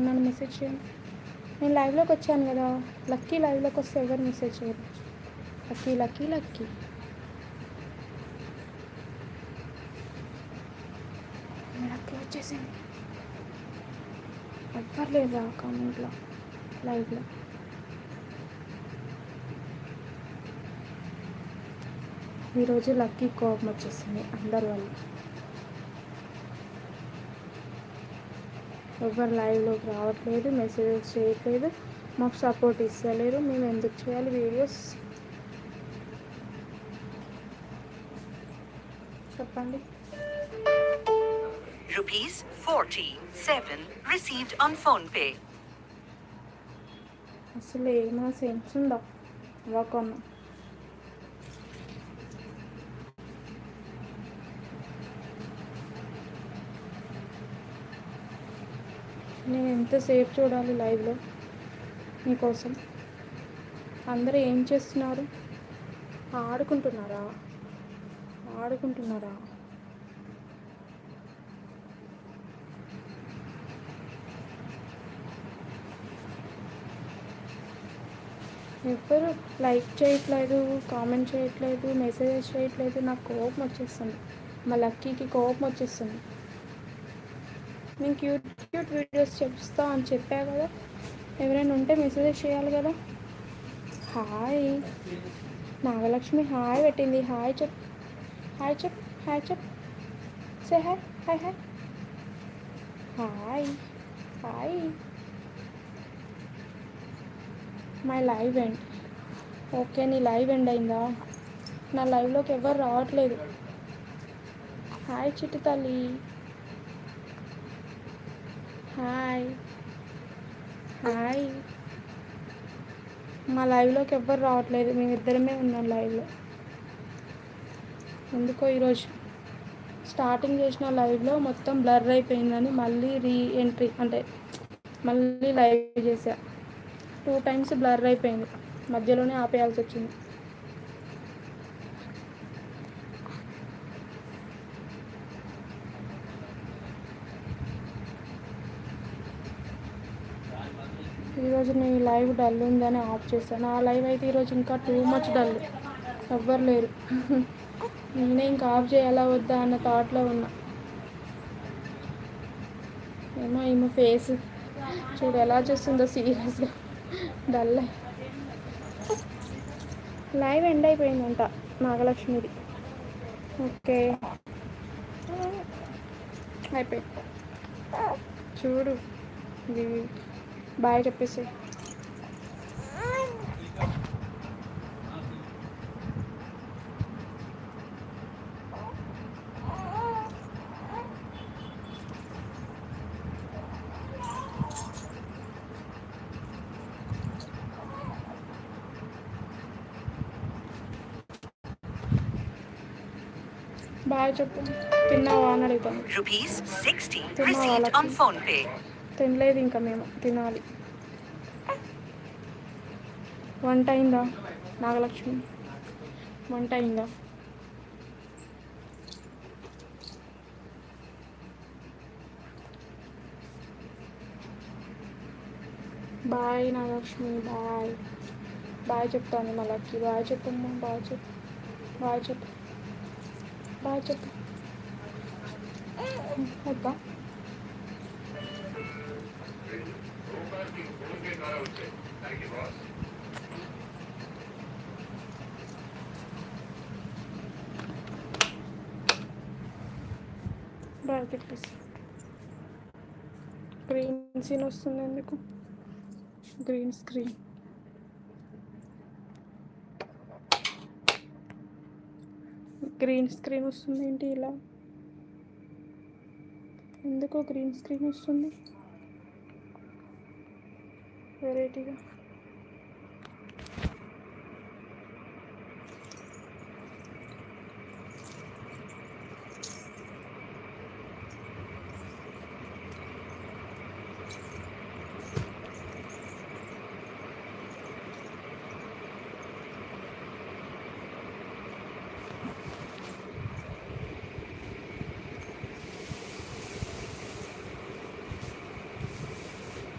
నన్ను మెసేజ్ చేయండి. నేను లైవ్లోకి వచ్చాను కదా, లక్కీ లైవ్లోకి వస్తే ఎవరు మెసేజ్ చేయరు. లక్కీ లక్కీ లక్కీ లక్కీ వచ్చేసింది. ఎవ్వరు లేదా కామెంట్లో లైవ్లో? ఈరోజు లక్కీ కోపం వచ్చేసింది అందరు వాళ్ళు. ఎవరు లైవ్లోకి రావట్లేదు, మెసేజెస్ చేయట్లేదు, మాకు సపోర్ట్ ఇస్తలేరు. మేము ఎందుకు చేయాలి వీడియోస్ చెప్పండి. ₹47 received on PhonePe. అసలు ఏమైనా సెన్స్ ఉందా అవ్వకన్నా? నేను ఎంతసేపు చూడాలి లైవ్లో మీకోసం? అందరూ ఏం చేస్తున్నారు? ఆడుకుంటున్నారా? ఎవ్వరు లైక్ చేయట్లేదు, కామెంట్ చేయట్లేదు, మెసేజెస్ చేయట్లేదు. నాకు కోపం వచ్చేస్తుంది, మా లక్కీకి కోపం వచ్చేస్తుంది. నేను క్యూట్ వీడియోస్ చెప్తా అని చెప్పా కదా, ఎవరైనా ఉంటే మెసేజెస్ చేయాలి కదా. హాయ్ నాగలక్ష్మి హాయ్ పెట్టింది. హాయ్ చెప్ say hi. My live end. Okay, నీ లైవ్ ఎండ్ అయిందా? నా లైవ్లోకి ఎవరు రావట్లేదు. హాయ్ చిట్టి తల్లి, హాయ్. మా లైవ్లోకి ఎవ్వరు రావట్లేదు, మేమిద్దరమే ఉన్నాం లైవ్లో. ఎందుకో ఈరోజు స్టార్టింగ్ చేసిన లైవ్లో మొత్తం బ్లర్ అయిపోయిందని మళ్ళీ ఎంట్రీ అంటే మళ్ళీ లైవ్ చేసా. 2 times బ్లర్ అయిపోయింది, మధ్యలోనే ఆపేయాల్సి వచ్చింది. ఈరోజు నీ లైవ్ డల్ ఉందని ఆఫ్ చేశాను. ఆ లైవ్ అయితే ఈరోజు ఇంకా టూ మచ్ డల్, ఎవ్వరు లేరు. నేనే ఇంకా ఆఫ్ చేయాలా వద్దా అన్న థాట్లో ఉన్నా. ఏమో ఈమె ఫేస్ చూడు ఎలా చూస్తుందో సీరియస్గా, డల్. లైవ్ ఎండ్ అయిపోయిందంట నాగలక్ష్మిది. ఓకే అయిపోయింది. చూడు బాయ్ చెప్పేసి. బాయ్ చెప్పు. తిన్నావా అని అడుగుతాను. ₹60 received on PhonePe. తినలేదు ఇంకా, మేము తినాలి. వంట అయిందా నాగలక్ష్మి? వంట అయిందా? బాయ్ నాగలక్ష్మి, బాయ్ చెప్తాను మా లక్కీ. బాయ్ చెప్పమ్మా, బాయ్ చెప్పు వద్దా? బాయ్ చెప్పేసి. గ్రీన్ సీన్ వస్తుంది ఎందుకు? Green screen. వస్తుంది ఏంటి ఇలా? ఎందుకో గ్రీన్ స్క్రీన్ వస్తుంది వెరైటీగా.